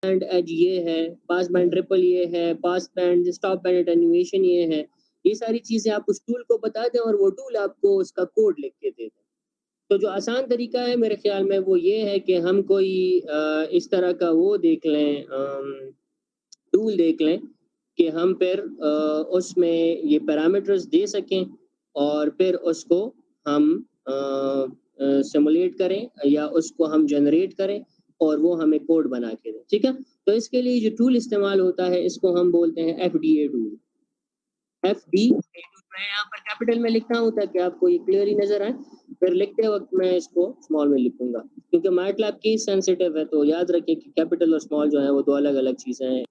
Band edge ये है, pass band triple ये है, pass band stop band attenuation ये है। ये सारी चीज़ें आप उस टूल को बता दें और वो टूल आपको उसका कोड लिख के दे दे। तो जो आसान तरीका है मेरे ख़्याल में वो ये है कि हम कोई इस तरह का वो देख लें, टूल देख लें कि हम फिर उसमें ये पैरामीटर्स दे सकें और फिर उसको हम सिमुलेट करें या उसको हम जनरेट करें और वो हमें कोड बना के दें, ठीक है? तो इसके लिए जो टूल इस्तेमाल होता है इसको हम बोलते हैं एफडीए टूल। एफडीए टूल मैं यहाँ पर कैपिटल में लिखता हूँ ताकि आपको ये क्लियरली नज़र आए। फिर लिखते वक़्त मैं इसको स्मॉल में लिखूँगा क्योंकि मैटलैब केस सेंसिटिव है तो याद रखें कि कैपिटल और स्मॉल जो है वो 2 अलग-अलग चीज़ें हैं।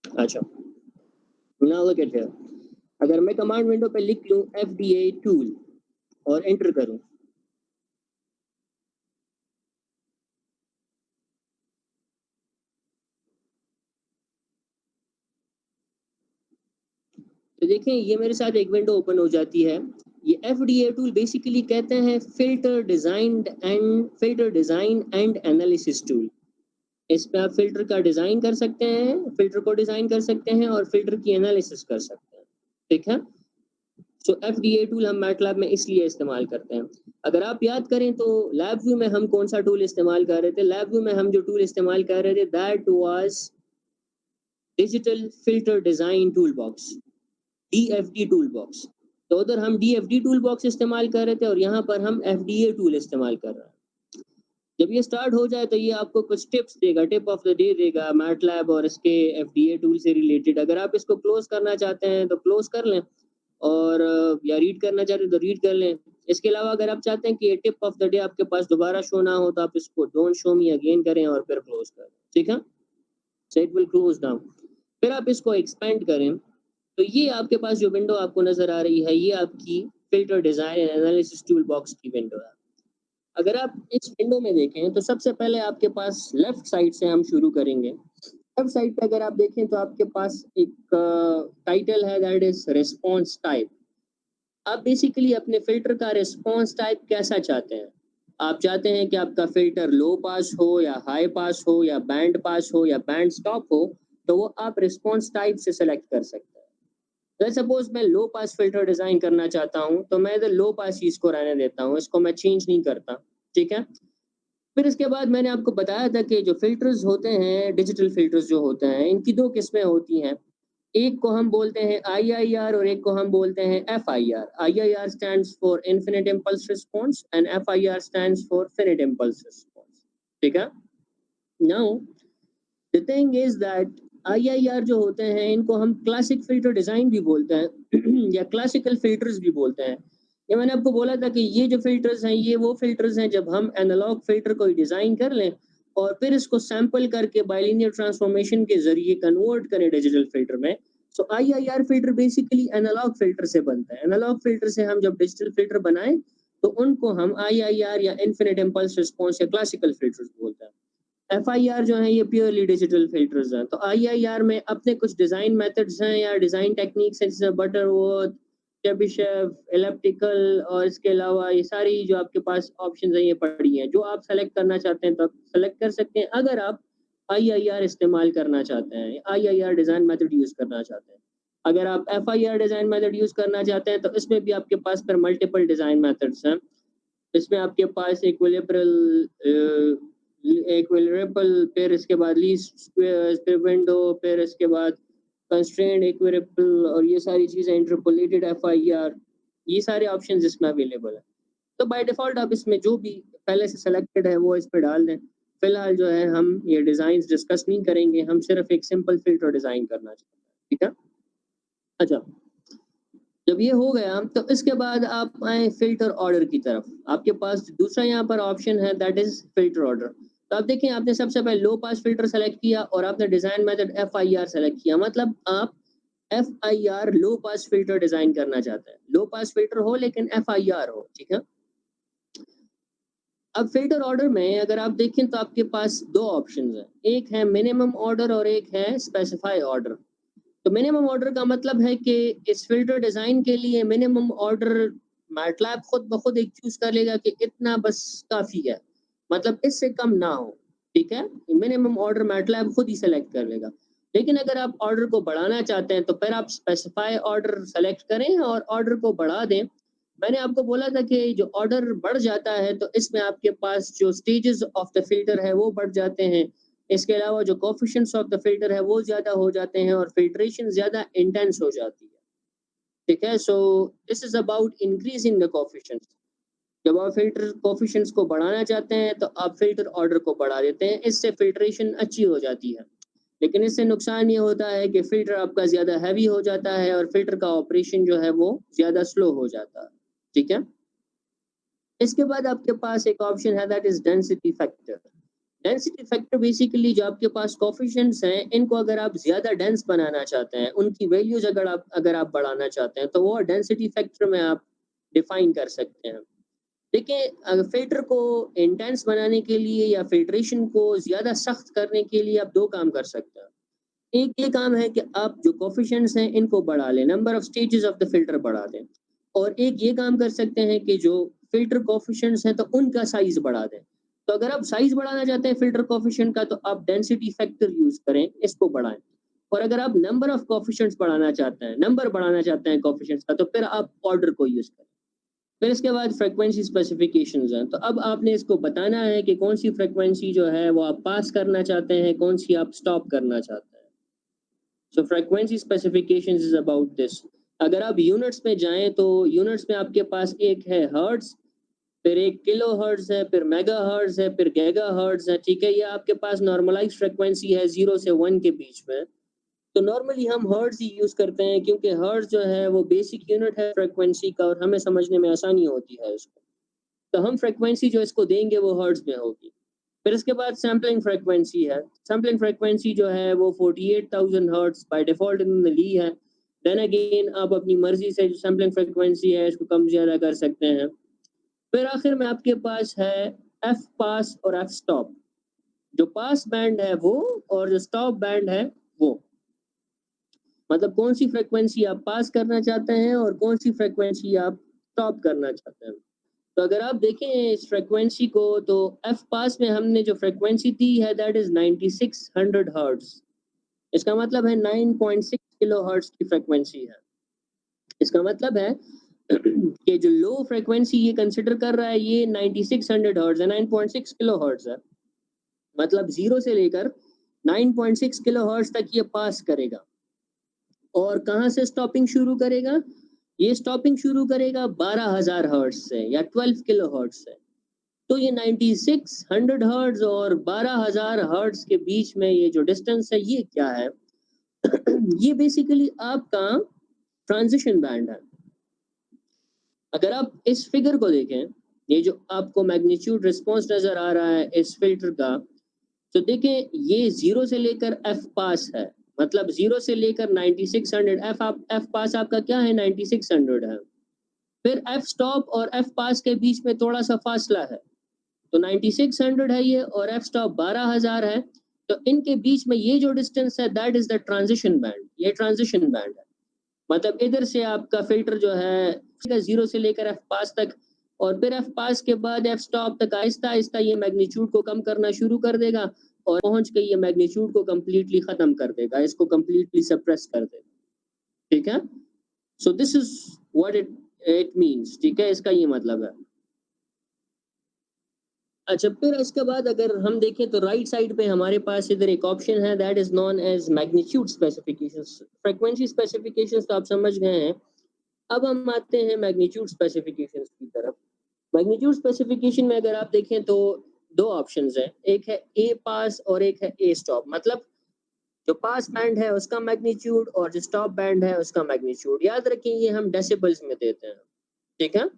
अच्छा, नाउ लुक एट हियर। अगर मैं कमांड विंडो पे लिख लूँ एफडीए टूल और एंटर करूँ, तो देखें ये मेरे साथ एक विंडो ओपन हो जाती है। ये एफडीए टूल बेसिकली कहते हैं filter design and analysis tool. इस पे आप फ़िल्टर का डिज़ाइन कर सकते हैं, फ़िल्टर को डिज़ाइन कर सकते हैं और फ़िल्टर की एनालिसिस कर सकते हैं। ठीक है? सो एफडीए टूल हम मैटलैब में इसलिए इस्तेमाल करते हैं। अगर आप याद करें तो लैब व्यू में हम कौन-सा टूल इस्तेमाल कर रहे थे? लैब व्यू में हम जो टूल इस्तेमाल कर रहे थे that was digital filter design tool box, DFD tool box. तो उधर हम डीएफडी टूल बॉक्स इस्तेमाल कर रहे थे और यहाँ पर हम एफडीए टूल इस्तेमाल कर रहे हैं। जब ये स्टार्ट हो जाए तो ये आपको कुछ टिप्स देगा, टिप ऑफ द डे देगा मैटलैब और इसके एफडीए टूल से रिलेटेड। अगर आप इसको क्लोज़ करना चाहते हैं तो क्लोज़ कर लें और या रीड करना चाहते हैं तो रीड कर लें। इसके अलावा अगर आप चाहते हैं कि ये टिप ऑफ द डे आपके पास दोबारा शो ना हो तो आप इसको डोंट शो मी अगेन करें और फिर क्लोज़ कर दें। ठीक है? So it will close down. फिर आप इसको एक्सपेंड करें, तो ये आपके पास जो विंडो आपको नज़र आ रही है, ये आपकी filter design and analysis tool box की विंडो है। अगर आप इस विंडो में देखें तो सबसे पहले आपके पास लेफ्ट साइड से हम शुरू करेंगे। लेफ्ट साइड पे अगर आप देखें तो आपके पास एक टाइटल है दैट इज़ रिस्पॉन्स टाइप। आप बेसिकली अपने फ़िल्टर का रिस्पॉन्स टाइप कैसा चाहते हैं? आप चाहते हैं कि आपका फ़िल्टर लो पास हो या हाई पास हो या बैंड पास हो या बैंड स्टॉप हो, तो वो आप रिस्पॉन्स टाइप से सेलेक्ट कर सकते हैं। लेट्स सपोज़ मैं लो पास फ़िल्टर डिज़ाइन करना चाहता हूँ, तो मैं इधर लो पास चीज़ को रहने देता हूँ, इसको मैं चेंज नहीं करता, ठीक है? फिर इसके बाद मैंने आपको बताया था कि जो फ़िल्टर्स होते हैं, डिजिटल फ़िल्टर्स जो होते हैं, इनकी 2 किस्में होती हैं। एक को हम बोलते हैं आईआईआर और एक को हम बोलते हैं FIR. IIR stands for infinite impulse response and FIR stands for finite impulse response. ठीक है? Now the thing is that IIR जो होते हैं इनको हम क्लासिक फ़िल्टर डिज़ाइन भी बोलते हैं या क्लासिकल फ़िल्टर्स भी बोलते हैं। ये मैंने आपको बोला था कि ये जो फ़िल्टर्स हैं, ये वो फ़िल्टर्स हैं जब हम एनालॉग फ़िल्टर कोई डिज़ाइन कर लें और फिर इसको सैंपल करके बाइलिनियर ट्रांसफ़ॉर्मेशन के ज़रिए कन्वर्ट करें डिजिटल फ़िल्टर में। So IIR filter basically analogue filter से बनता है। एनालॉग फ़िल्टर से हम जब डिजिटल फ़िल्टर बनाएँ, तो उनको हम आईआईआर या इन्फिनिट इम्पल्स रिस्पॉन्स या क्लासिकल फ़िल्टर्स बोलते हैं। एफआईआर जो है ये प्योरली डिजिटल फ़िल्टर्स हैं। तो आईआईआर में अपने कुछ डिज़ाइन मेथड्स हैं या डिज़ाइन टेक्निक्स हैं जैसे बटरवर्थ, चेबीशेव, एलिप्टिकल और इसके अलावा ये सारी जो आपके पास ऑप्शंस हैं ये पड़ी हैं। जो आप सेलेक्ट करना चाहते हैं तो आप सेलेक्ट कर सकते हैं अगर आप आईआईआर इस्तेमाल करना चाहते हैं, आईआईआर डिज़ाइन मेथड यूज़ करना चाहते हैं। अगर आप एफआईआर डिज़ाइन मेथड यूज़ करना चाहते हैं तो इसमें भी आपके पास फिर मल्टीपल डिज़ाइन मेथड्स हैं। इसमें आपके पास इक्विलिब्रियल फिर इसके बाद लीस्ट स्क्वेयर फिर विंडो फिर इसके बाद कंस्ट्रेंट इक्विलिब्रियल और ये सारी चीज़ें इंटरपोलेटेड एफआईआर ये सारे ऑप्शंस इसमें अवेलेबल हैं। तो बाय डिफ़ॉल्ट आप इसमें जो भी पहले से सेलेक्टेड है वो इस पे डाल दें। फिलहाल जो है हम ये डिज़ाइन्स डिस्कस नहीं करेंगे, हम सिर्फ़ एक सिंपल फ़िल्टर डिज़ाइन करना चाहते हैं। ठीक है? अच्छा। जब ये हो गया तो इसके बाद आप आए फ़िल्टर ऑर्डर की तरफ। आपके पास दूसरा यहाँ पर ऑप्शन है दैट इज़ फ़िल्टर ऑर्डर। तो आप देखिए आपने सबसे पहले लो पास फ़िल्टर सेलेक्ट किया और आपने डिज़ाइन मेथड एफआईआर सेलेक्ट किया। मतलब आप एफआईआर लो पास फ़िल्टर डिज़ाइन करना चाहते हैं। लो पास फ़िल्टर हो लेकिन एफआईआर हो, ठीक है? अब फ़िल्टर ऑर्डर में अगर आप देखें तो आपके पास 2 ऑप्शंस हैं। एक है मिनिमम ऑर्डर और एक है स्पेसिफाई ऑर्डर। तो मिनिमम ऑर्डर का मतलब है कि इस फ़िल्टर डिज़ाइन के लिए मिनिमम ऑर्डर मैटलैब खुद ब खुद एक चूज़ कर लेगा कि इतना बस काफ़ी है। मतलब इससे कम ना हो, ठीक है? मिनिमम ऑर्डर मैटलैब खुद ही सेलेक्ट कर लेगा। लेकिन अगर आप ऑर्डर को बढ़ाना चाहते हैं तो फिर आप स्पेसिफाई ऑर्डर सेलेक्ट करें और ऑर्डर को बढ़ा दें। मैंने आपको बोला था कि जो ऑर्डर बढ़ जाता है तो इसमें आपके पास जो स्टेजेस ऑफ द फ़िल्टर है वो बढ़ जाते हैं। इसके अलावा जो कोएफिशिएंट्स ऑफ द फ़िल्टर है वो ज़्यादा हो जाते हैं और फ़िल्ट्रेशन ज़्यादा इंटेंस हो जाती है। ठीक है? So this is about increasing the coefficients. जब आप फ़िल्टर कोएफिशिएंट्स को बढ़ाना चाहते हैं तो आप फ़िल्टर ऑर्डर को बढ़ा देते हैं, इससे फ़िल्ट्रेशन अच्छी हो जाती है। लेकिन इससे नुकसान ये होता है कि फ़िल्टर आपका ज़्यादा हेवी हो जाता है और फ़िल्टर का ऑपरेशन जो है वो ज़्यादा स्लो हो जाता है। ठीक है? इसके बाद आपके पास एक ऑप्शन है that is density factor. Density factor basically जो आपके पास कोएफिशिएंट्स हैं, इनको अगर आप ज़्यादा डेंस बनाना चाहते हैं, उनकी वैल्यूज़ अगर आप बढ़ाना चाहते हैं, तो वो डेंसिटी फैक्टर में आप डिफ़ाइन कर सकते हैं। देखिए फ़िल्टर को इंटेंस बनाने के लिए या फ़िल्ट्रेशन को ज़्यादा सख्त करने के लिए आप 2 काम कर सकते हैं। एक ये काम है कि आप जो कोएफिशिएंट्स हैं इनको बढ़ा लें, number of stages of the filter बढ़ा दें। और एक ये काम कर सकते हैं कि जो फ़िल्टर कोएफिशिएंट्स हैं तो उनका साइज़ बढ़ा दें। तो अगर आप साइज़ बढ़ाना चाहते हैं फ़िल्टर कोएफिशिएंट का तो आप डेंसिटी फैक्टर यूज़ करें, इसको बढ़ाएँ। और अगर आप नंबर ऑफ कोएफिशिएंट्स बढ़ाना चाहते हैं, नंबर बढ़ाना चाहते हैं कोएफिशिएंट्स का तो फिर आप ऑर्डर को यूज़ करें। फिर इसके बाद फ्रीक्वेंसी स्पेसिफिकेशंस हैं। तो अब आपने इसको बताना है कि कौन-सी फ्रीक्वेंसी जो है वो आप पास करना चाहते हैं, कौन-सी आप स्टॉप करना चाहते हैं। So frequency specifications is about this. अगर आप यूनिट्स में जाएँ तो यूनिट्स में आपके पास एक है हर्ट्ज़, फिर एक किलोहर्ट्ज़ है, फिर मेगाहर्ट्ज़ है, फिर गीगाहर्ट्ज़ है, ठीक है? ये आपके पास नॉर्मलाइज़्ड फ्रीक्वेंसी है 0 से 1 के बीच में। तो नॉर्मली हम हर्ट्ज़ ही यूज़ करते हैं क्योंकि हर्ट्ज़ जो है वो बेसिक यूनिट है फ्रीक्वेंसी का और हमें समझने में आसानी होती है इसको। तो हम फ्रीक्वेंसी जो इसको देंगे वो हर्ट्ज़ में होगी। फिर इसके बाद सैंपलिंग फ्रीक्वेंसी है। सैंपलिंग फ्रीक्वेंसी जो है वो 48,000 हर्ट्ज़ बाय डिफ़ॉल्ट इन्होंने ली है। देन अगेन आप अपनी मर्ज़ी से जो सैंपलिंग फ्रीक्वेंसी है इसको कम ज़्यादा कर सकते हैं। फिर आखिर में आपके पास है एफ पास और एफ स्टॉप। जो पास बैंड है वो और जो स्टॉप बैंड है वो। मतलब कौन-सी फ्रीक्वेंसी आप पास करना चाहते हैं और कौन-सी फ्रीक्वेंसी आप स्टॉप करना चाहते हैं। तो अगर आप देखें इस फ्रीक्वेंसी को तो एफ पास में हमने जो फ्रीक्वेंसी दी है दैट इज़ 9600 हर्ट्ज़। इसका मतलब है 9.6 किलोहर्ट्ज़ की फ्रीक्वेंसी है। इसका मतलब है कि जो लो फ्रीक्वेंसी ये कंसीडर कर रहा है ये 9600 हर्ट्ज़ है, 9.6 किलोहर्ट्ज़ है। मतलब 0 से लेकर 9.6 किलोहर्ट्ज़ तक ये पास करेगा। और कहाँ से स्टॉपिंग शुरू करेगा? ये स्टॉपिंग शुरू करेगा 12,000 हर्ट्ज़ से या 12 किलोहर्ट्ज़ से। तो ये 9600 हर्ट्ज़ और 12,000 हर्ट्ज़ के बीच में ये जो डिस्टेंस है ये क्या है? ये बेसिकली आपका ट्रांज़िशन बैंड है। अगर आप इस फ़िगर को देखें, ये जो आपको मैग्नीट्यूड रिस्पॉन्स नज़र आ रहा है इस फ़िल्टर का, तो देखें ये 0 से लेकर एफ पास है। मतलब 0 से लेकर 9600 एफ पास आपका क्या है 9600 है। फिर एफ स्टॉप और एफ पास के बीच में थोड़ा-सा फासला है। तो 9600 है ये और एफ स्टॉप 12,000 है। तो इनके बीच में ये जो डिस्टेंस है that is the transition band. ये ट्रांज़िशन बैंड है। मतलब इधर से आपका फ़िल्टर जो है 0 से लेकर एफ पास तक और फिर एफ पास के बाद एफ स्टॉप तक आहिस्ता-आहिस्ता ये मैग्नीट्यूड को कम करना शुरू कर देगा और पहुँच के ये मैग्नीट्यूड को कंप्लीटली ख़त्म कर देगा, इसको कंप्लीटली सप्रेस कर देगा। ठीक है? So this is what it it means, ठीक है? इसका ये मतलब है। अच्छा, फिर इसके बाद अगर हम देखें तो राइट साइड पे हमारे पास इधर एक ऑप्शन है that is known as magnitude specifications. Frequency specifications तो आप समझ गए हैं। अब हम आते हैं मैग्नीट्यूड स्पेसिफिकेशंस की तरफ। मैग्नीट्यूड स्पेसिफिकेशन में अगर आप देखें तो 2 ऑप्शंस हैं। एक है ए पास और एक है ए स्टॉप। मतलब जो पास बैंड है उसका मैग्नीट्यूड और जो स्टॉप बैंड है उसका मैग्नीट्यूड। याद रखें ये हम डेसिबल्स में देते हैं। ठीक है?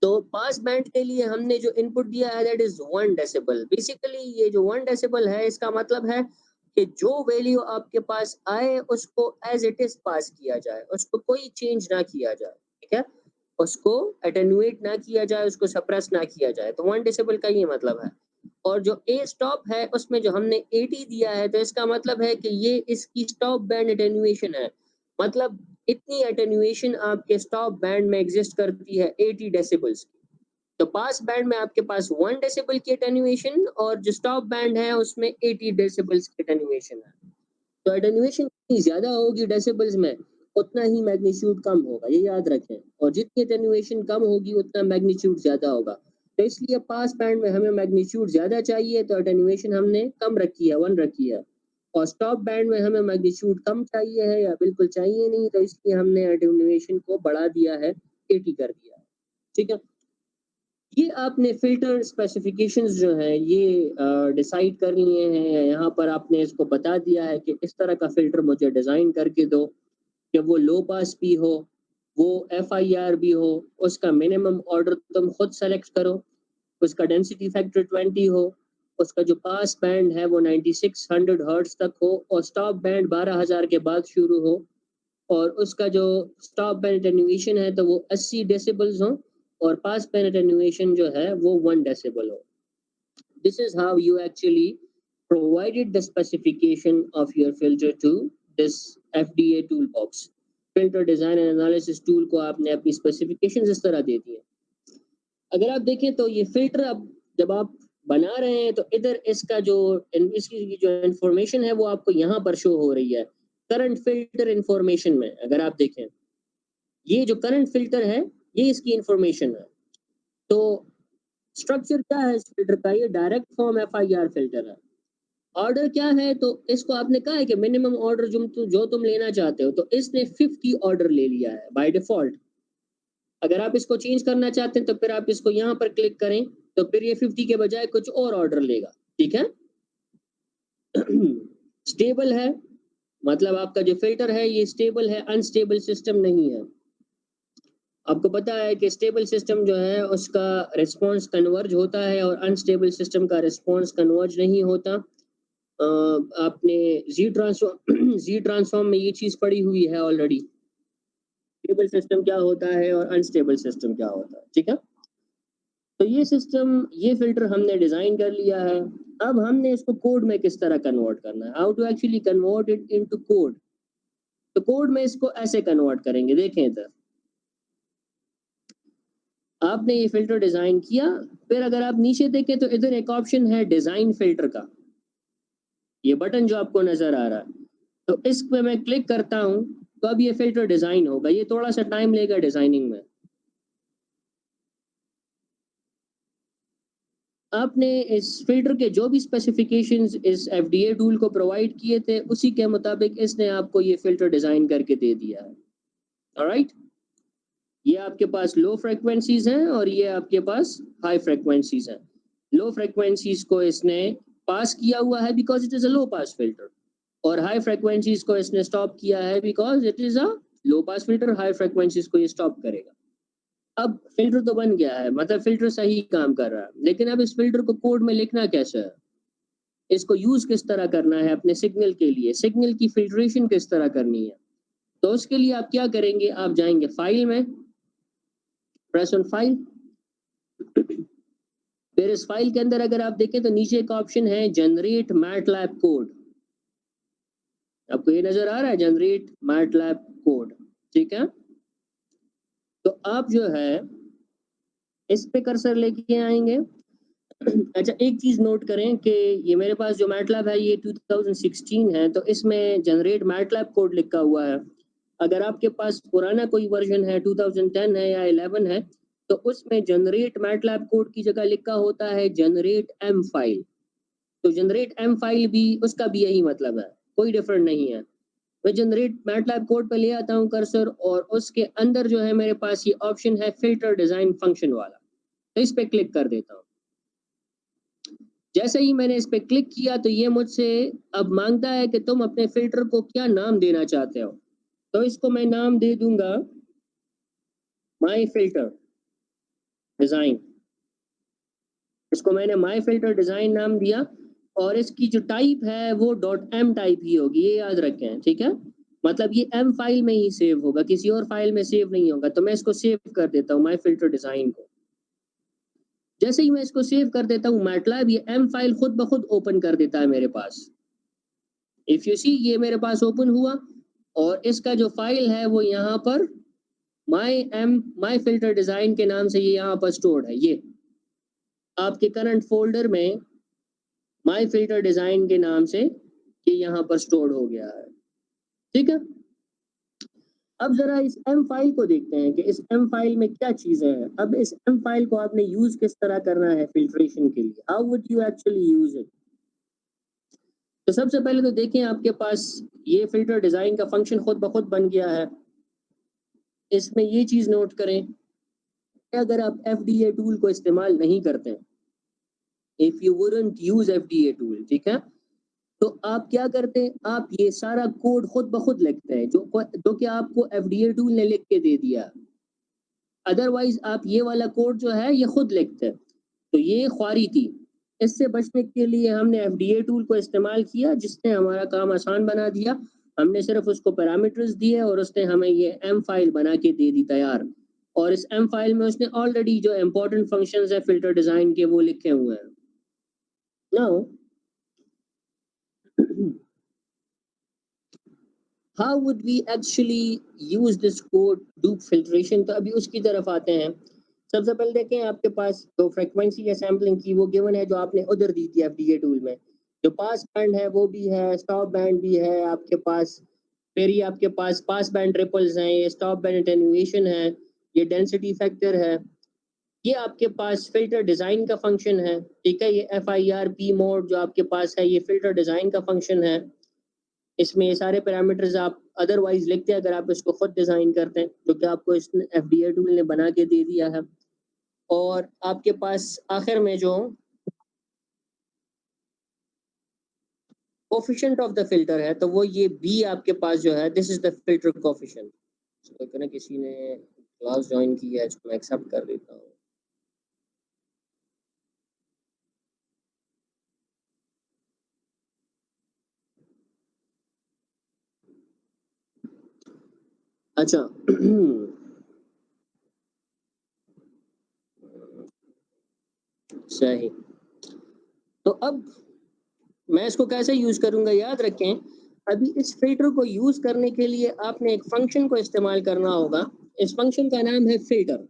तो पास बैंड के लिए हमने जो इनपुट दिया है दैट इज़ 1 डेसिबल। बेसिकली ये जो 1 डेसिबल है इसका मतलब है कि जो वैल्यू आपके पास आए उसको एज़ इट इज़ पास किया जाए, उसको कोई चेंज ना किया जाए, ठीक है? उसको एटेन्यूएट ना किया जाए, उसको सप्रेस ना किया जाए, तो 1 डेसिबल का ये मतलब है। और जो ए स्टॉप है उसमें जो हमने 80 दिया है तो इसका मतलब है कि ये इसकी स्टॉप बैंड एटेन्यूएशन है। मतलब इतनी एटेन्यूएशन आपके स्टॉप बैंड में एग्जिस्ट करती है 80 डेसिबल्स की। तो पास बैंड में आपके पास 1 डेसिबल की एटेन्यूएशन और जो स्टॉप बैंड है उसमें 80 डेसिबल्स की एटेन्यूएशन है। तो एटेन्यूएशन जितनी ज़्यादा होगी डेसिबल्स में, उतना ही मैग्नीट्यूड कम होगा, ये याद रखें। और जितनी एटेन्यूएशन कम होगी उतना मैग्नीट्यूड ज़्यादा होगा। तो इसलिए पास बैंड में हमें मैग्नीट्यूड ज़्यादा चाहिए तो एटेन्यूएशन हमने कम रखी है, 1 रखी है। और स्टॉप बैंड में हमें मैग्नीट्यूड कम चाहिए है या बिल्कुल चाहिए नहीं, तो इसलिए हमने एटेन्यूएशन को बढ़ा दिया है, 80 कर दिया है। ठीक है? ये आपने फ़िल्टर स्पेसिफ़िकेशंस जो हैं ये डिसाइड कर लिए हैं, यहाँ पर आपने इसको बता दिया है कि इस तरह का फ़िल्टर मुझे डिज़ाइन करके दो, कि वो लो पास भी हो, वो एफआईआर भी हो, उसका मिनिमम ऑर्डर तुम खुद सेलेक्ट करो, उसका डेंसिटी फैक्टर 20 हो, उसका जो पास बैंड है वो 9600 हर्ट्ज़ तक हो और स्टॉप बैंड 12000 के बाद शुरू हो और उसका जो स्टॉप बैंड एटेन्यूएशन है तो वो 80 डेसिबल्स हो और पास बैंड एटेन्यूएशन जो है वो 1 डेसिबल हो। This is how you actually provided the specification of your filter to this FDA toolbox. Filter design and analysis tool को आपने अपनी स्पेसिफिकेशन इस तरह दे दी है। अगर आप देखें तो ये फिल्टर अब जब आप बना रहे हैं तो इधर इसका जो इसकी जो इंफॉर्मेशन है वो आपको यहाँ पर शो हो रही है करंट फिल्टर इंफॉर्मेशन में। अगर आप देखें ये जो करंट फिल्टर है ये इसकी इंफॉर्मेशन है। तो स्ट्रक्चर क्या है इस फिल्टर का, ये डायरेक्ट फॉर्म एफआईआर फिल्टर है। ऑर्डर क्या है, तो इसको आपने कहा है कि मिनिमम ऑर्डर जो तुम लेना चाहते हो, तो इसने 50 ऑर्डर ले लिया है बाय डिफॉल्ट। अगर आप इसको चेंज करना चाहते हैं तो फिर आप इसको यहाँ पर क्लिक करें, तो फिर ये 50 के बजाय कुछ और ऑर्डर लेगा। ठीक है? स्टेबल है, मतलब आपका जो फिल्टर है ये स्टेबल है, अनस्टेबल सिस्टम नहीं है। आपको पता है कि स्टेबल सिस्टम जो है उसका रिस्पॉन्स कन्वर्ज होता है और अनस्टेबल सिस्टम का रिस्पॉन्स कन्वर्ज नहीं होता। आपने जी ट्रांसफॉर्म जी ट्रांसफॉर्म में ये चीज़ पढ़ी हुई है ऑलरेडी। स्टेबल सिस्टम क्या होता है और अनस्टेबल सिस्टम क्या होता है। ठीक है? तो ये सिस्टम, ये फिल्टर हमने डिजाइन कर लिया है। अब हमने इसको कोड में किस तरह कन्वर्ट करना है, how to actually convert it into code. तो कोड में इसको ऐसे कन्वर्ट करेंगे, देखें इधर आपने ये फिल्टर डिजाइन किया, फिर अगर आप नीचे देखें तो इधर एक ऑप्शन है डिजाइन फिल्टर का, ये बटन जो आपको नजर आ रहा है, तो इस पे मैं क्लिक करता हूं तो अब ये फिल्टर डिजाइन होगा। ये थोड़ा सा टाइम लेगा डिजाइनिंग में। आपने इस फिल्टर के जो भी स्पेसिफिकेशंस इस एफडीए टूल को प्रोवाइड किए थे उसी के मुताबिक इसने आपको ये फिल्टर डिजाइन करके दे दिया है। ऑलराइट, ये आपके पास लो फ्रीक्वेंसीज हैं और ये आपके पास हाई फ्रीक्वेंसीज हैं। लो फ्रीक्वेंसीज को इसने पास किया हुआ है because it is a low pass filter, और हाई फ्रीक्वेंसीज को इसने स्टॉप किया है because it is a low pass filter. High frequencies को ये स्टॉप करेगा। अब फिल्टर तो बन गया है, मतलब फिल्टर सही काम कर रहा है, लेकिन अब इस फिल्टर को कोड में लिखना कैसे है, इसको यूज किस तरह करना है अपने सिग्नल के लिए, सिग्नल की फिल्ट्रेशन किस तरह करनी है। तो उसके लिए आप क्या करेंगे, आप जाएंगे फाइल में, प्रेस ऑन फाइल, फिर इस फाइल के अंदर अगर आप देखें तो नीचे एक ऑप्शन है जनरेट मैटलैब कोड। आपको ये नजर आ रहा है जनरेट मैटलैब कोड। ठीक है? तो आप जो है इस पे कर्सर लेके आएंगे। अच्छा, एक चीज नोट करें कि ये मेरे पास जो मैटलैब है ये 2016 है, तो इसमें जनरेट मैटलैब कोड लिखा हुआ है। अगर आपके पास पुराना कोई वर्जन है, 2010 है या 11 है, तो उसमें जनरेट मैटलैब कोड की जगह लिखा होता है जनरेट एम फाइल। तो जनरेट एम फाइल भी, उसका भी यही मतलब है, कोई डिफरेंट नहीं है। मैं जनरेट मैटलैब कोड पे ले आता हूँ कर्सर, और उसके अंदर जो है मेरे पास ये ऑप्शन है फिल्टर डिजाइन फंक्शन वाला, तो इस पे क्लिक कर देता हूँ। जैसे ही मैंने इस पे क्लिक किया तो ये मुझसे अब मांगता है कि तुम अपने फिल्टर को क्या नाम देना चाहते हो। तो इसको मैं नाम दे दूंगा माई फिल्टर डिजाइन। इसको मैंने माई फिल्टर डिजाइन नाम दिया, और इसकी जो टाइप है वो .m टाइप ही होगी, ये याद रखें। ठीक है? मतलब ये m फाइल में ही सेव होगा, किसी और फाइल में सेव नहीं होगा। तो मैं इसको सेव कर देता हूँ माई फिल्टर डिजाइन को। जैसे ही मैं इसको सेव कर देता हूँ मैटलैब ये m फाइल खुद ब खुद ओपन कर देता है मेरे पास। इफ यू सी, ये मेरे पास ओपन हुआ और इसका जो फाइल है वो यहाँ पर माई फिल्टर डिजाइन के नाम से ये यहाँ पर स्टोर्ड है। ये आपके करंट फोल्डर में माय फिल्टर डिजाइन के नाम से ये यहाँ पर स्टोर हो गया है, ठीक है। अब जरा इस एम फाइल को देखते हैं कि इस एम फाइल में क्या चीजें हैं। अब इस एम फाइल को आपने यूज किस तरह करना है फिल्ट्रेशन के लिए, how would you actually use it. तो सबसे पहले तो देखें आपके पास ये फिल्टर डिजाइन का फंक्शन खुद ब खुद बन गया है। इसमें ये चीज नोट करें कि अगर आप FDA टूल को इस्तेमाल नहीं करते, if you wouldn't use FDA tool, ठीक है, तो आप क्या करते हैं, आप ये सारा कोड खुद ब खुद लिखते हैं जो कि आपको FDA टूल ने लिख के दे दिया। अदरवाइज आप ये वाला कोड जो है ये खुद लिखते हैं, तो ये ख्वारी थी। इससे बचने के लिए हमने FDA टूल को इस्तेमाल किया जिसने हमारा काम आसान बना दिया। हमने सिर्फ उसको पैरामीटर्स दिए और उसने हमें ये एम फाइल बना के दे दी तैयार, और इस एम फाइल में उसने ऑलरेडी जो इम्पोर्टेंट फंक्शंस है फिल्टर डिजाइन के वो लिखे हुए हैं। Now how would we actually use this code do filtration, तो अभी उसकी तरफ आते हैं। सबसे पहले देखें आपके पास जो फ्रीक्वेंसी है सैम्पलिंग की वो गिवन है जो आपने उधर दी थी FDA टूल में। जो पास बैंड है वो भी है, स्टॉप बैंड भी है आपके पास, फिर ये आपके पास पास बैंड रिपल्स हैं, ये स्टॉप बैंड एटेन्यूएशन है, ये डेंसिटी फैक्टर है, ये आपके पास फिल्टर डिजाइन का फंक्शन है, ठीक है। ये FIRP मोड जो आपके पास है ये फिल्टर डिजाइन का फंक्शन है। इसमें ये सारे पैरामीटर्स आप अदरवाइज लिखते हैं अगर आप इसको खुद डिजाइन करते हैं, जो कि आपको इस FDA टूल ने बना के दे दिया है। और आपके पास आखिर में जो कोफिशिएंट ऑफ द फिल्टर है तो वो ये B आपके पास जो है, this is the filter coefficient. तो किसी ने क्लास ज्वाइन की है, इसको मैं एक्सेप्ट कर देता हूँ। अच्छा सही। तो अब मैं इसको कैसे यूज करूंगा, याद रखें अभी इस फिल्टर को यूज करने के लिए आपने एक फंक्शन को इस्तेमाल करना होगा। इस फंक्शन का नाम है फिल्टर,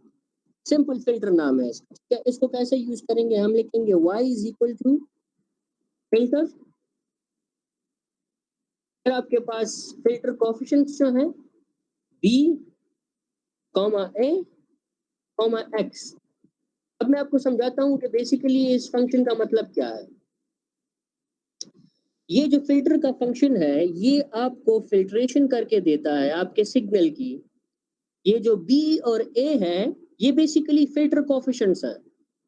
सिंपल फिल्टर नाम है इसका। क्या इसको कैसे यूज करेंगे, हम लिखेंगे y is equal to filter, फिर आपके पास फिल्टर कोफिशिएंट्स जो है b a x। अब मैं आपको समझाता हूँ कि बेसिकली इस फंक्शन का मतलब क्या है। ये जो फिल्टर का फंक्शन है ये आपको फिल्ट्रेशन करके देता है आपके सिग्नल की। ये जो b और a है ये बेसिकली फिल्टर कोफिशिएंट्स हैं।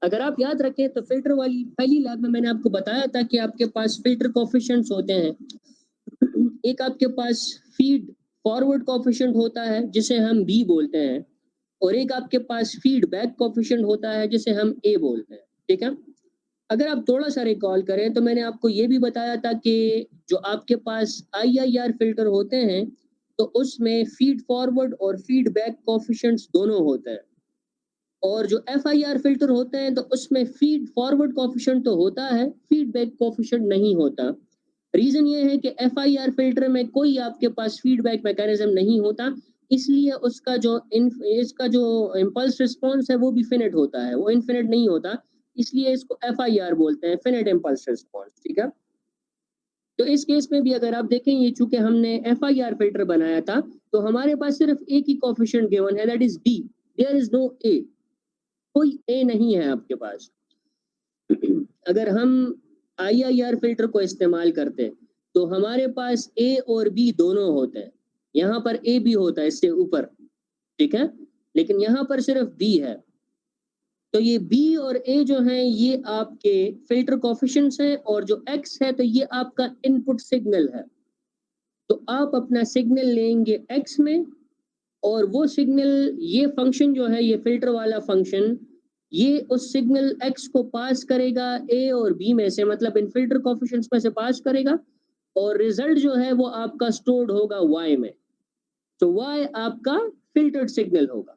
अगर आप याद रखें तो फिल्टर वाली पहली लैब में मैंने आपको बताया था कि आपके पास फिल्टर कोफिशिएंट्स होते हैं। एक आपके पास फीड फॉरवर्ड कोफिशिएंट होता है जिसे हम b बोलते हैं, और एक आपके पास फीडबैक कोफिशिएंट होता है जिसे हम a बोलते हैं, ठीक है। अगर आप थोड़ा सा रिकॉल करें तो मैंने आपको ये भी बताया था कि जो आपके पास IIR फिल्टर होते हैं तो उसमें फीड फॉरवर्ड और फीडबैक कोफिशिएंट्स दोनों होते हैं, और जो FIR फिल्टर होते हैं तो उसमें फीड फॉरवर्ड कोफिशिएंट तो होता है, फीडबैक कोफिशिएंट नहीं होता। रीजन ये है कि FIR फिल्टर में कोई आपके पास फीडबैक मैकेनिज्म नहीं होता, इसलिए उसका जो इसका जो इम्पल्स रिस्पॉन्स है वो भी फिनिट होता है, वो इनफिनिट नहीं होता, इसलिए इसको FIR बोलते हैं, फिनिट इम्पल्स रिस्पॉन्स, ठीक है। तो इस केस में भी अगर आप देखें ये चूंकि हमने FIR फिल्टर बनाया था तो हमारे पास सिर्फ एक ही कोफिशिएंट गिवन है, that is b, there is no a, कोई a नहीं है आपके पास। अगर हम IIR फिल्टर को इस्तेमाल करते हैं तो हमारे पास A और B दोनों होते हैं, यहाँ पर A भी होता है इससे ऊपर, ठीक है, लेकिन यहाँ पर सिर्फ B है। तो ये B और A जो हैं ये आपके फिल्टर कोफिशिएंट्स हैं, और जो X है तो ये आपका इनपुट सिग्नल है। तो आप अपना सिग्नल लेंगे X में, और वो सिग्नल ये फंक्शन जो है ये फिल्टर वाला फंक्शन ये उस सिग्नल x को पास करेगा a और b में से, मतलब इन फिल्टर कोफिशिएंट्स में से पास करेगा, और रिजल्ट जो है वो आपका स्टोर्ड होगा y में। तो y आपका फिल्टर्ड सिग्नल होगा।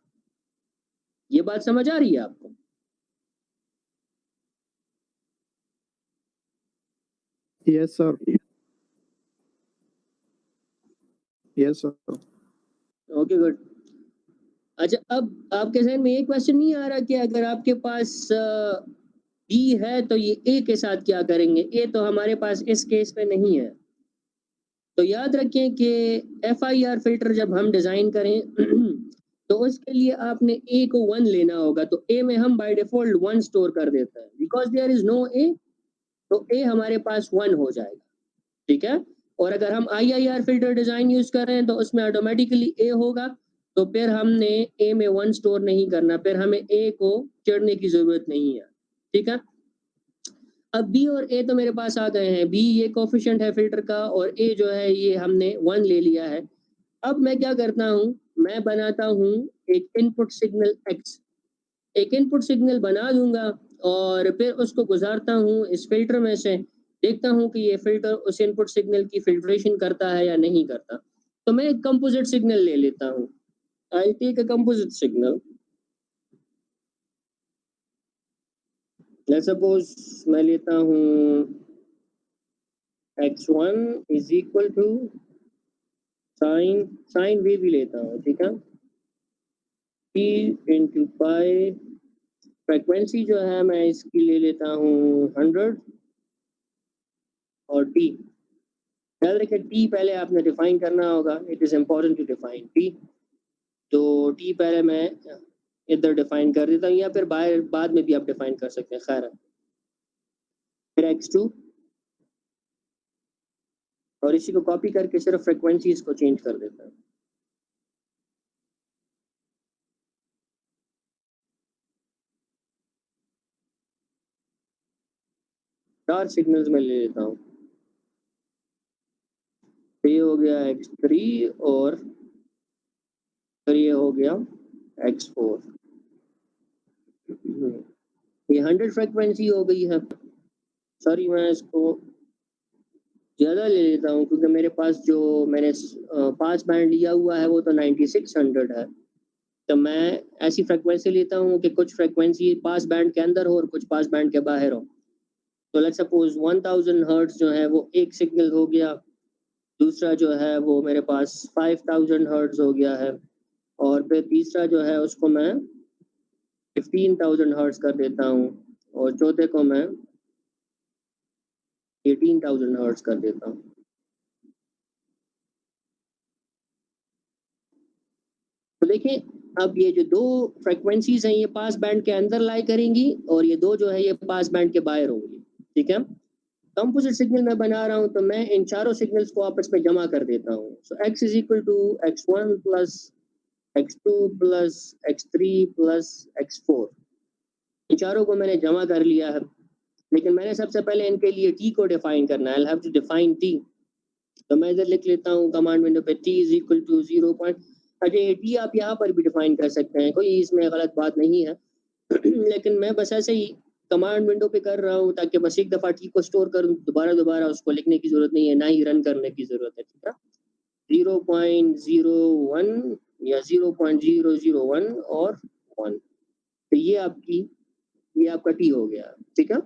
ये बात समझ आ रही है आपको? Yes, sir. Yes, sir. Okay good. अच्छा अब आपके जहन में एक क्वेश्चन नहीं आ रहा कि अगर आपके पास बी है तो ये ए के साथ क्या करेंगे, ए तो हमारे पास इस केस में नहीं है। तो याद रखें कि FIR फिल्टर जब हम डिजाइन करें तो उसके लिए आपने ए को 1 लेना होगा, तो ए में हम बाय डिफॉल्ट 1 स्टोर कर देते हैं, बिकॉज देयर इज नो ए, तो ए हमारे पास 1 हो जाएगा, ठीक है। और अगर हम IIR फिल्टर डिजाइन यूज कर रहे हैं तो उसमें ऑटोमेटिकली ए होगा, तो फिर हमने ए में 1 स्टोर नहीं करना, फिर हमें ए को चढ़ने की जरूरत नहीं है, ठीक है। अब बी और ए तो मेरे पास आ गए हैं, बी ये कोफिशिएंट है फिल्टर का और ए जो है ये हमने 1 ले लिया है। अब मैं क्या करता हूँ, मैं बनाता हूँ एक इनपुट सिग्नल एक्स, एक इनपुट सिग्नल बना दूंगा और फिर उसको गुजारता हूँ इस फिल्टर में से, देखता हूँ कि ये फिल्टर उस इनपुट सिग्नल की फिल्ट्रेशन करता है या नहीं करता। तो मैं एक कंपोजिट सिग्नल ले लेता हूँ, I take a composite signal. Let's suppose मैं लेता हूँ x1 is equal to sine wave ही लेता हूँ, ठीक है, p इंटू पाई, फ्रीक्वेंसी जो है मैं इसकी ले लेता हूँ 100 और t, याद रखें t पहले आपने डिफाइन करना होगा, it is important to define t। तो t पहले मैं इधर डिफाइन कर देता हूँ या फिर बाहर बाद में भी आप डिफाइन कर सकते हैं, खैर। फिर x2 और इसी को कॉपी करके सिर्फ फ्रीक्वेंसीज को चेंज कर देता हूँ। चार सिग्नल्स में ले लेता हूँ, ये हो गया x3 और फिर ये हो गया x4। ये 100 फ्रीक्वेंसी हो गई है। सॉरी मैं इसको ज़्यादा ले लेता हूँ क्योंकि मेरे पास जो मैंने पास बैंड लिया हुआ है वो तो 9600 है। तो मैं ऐसी फ्रीक्वेंसी लेता हूँ कि कुछ फ्रीक्वेंसी पास बैंड के अंदर हो और कुछ पास बैंड के बाहर हो। तो लेट्स सपोज 1000 हर्ट्ज जो है वो एक सिग्नल हो गया, दूसरा जो है वो मेरे पास 5000 हर्ट्ज हो गया है और फिर तीसरा जो है उसको मैं 15000 हर्ट्ज कर देता हूँ और चौथे को मैं 18000 हर्ट्ज कर देता हूँ। तो देखिए अब ये जो दो फ्रीक्वेंसीज हैं ये पास बैंड के अंदर लाई करेंगी और ये दो जो है ये पास बैंड के बाहर होंगी, ठीक है। कंपोजिट सिग्नल मैं बना रहा हूँ तो मैं इन चारों सिग्नल्स को आपस में जमा कर देता हूँ। So x is equal to x1 plus x2 plus x3 plus x4, इन चारों को मैंने जमा कर लिया है, लेकिन मैंने सबसे पहले इनके लिए t को डिफाइन करना है। I have to define t, तो मैं इधर लिख लेता हूँ कमांड विंडो पे t इज इक्वल टू 0. अच्छा ये t आप यहाँ पर भी डिफाइन कर सकते हैं, कोई इसमें गलत बात नहीं है लेकिन मैं बस ऐसे ही कमांड विंडो पे कर रहा हूँ ताकि बस एक दफ़ा t को स्टोर करूँ, दोबारा उसको लिखने की ज़रूरत नहीं है, ना ही रन करने की ज़रूरत है, ठीक है। 0.01 या 0.001 और 1, तो ये आपका t हो गया, ठीक है।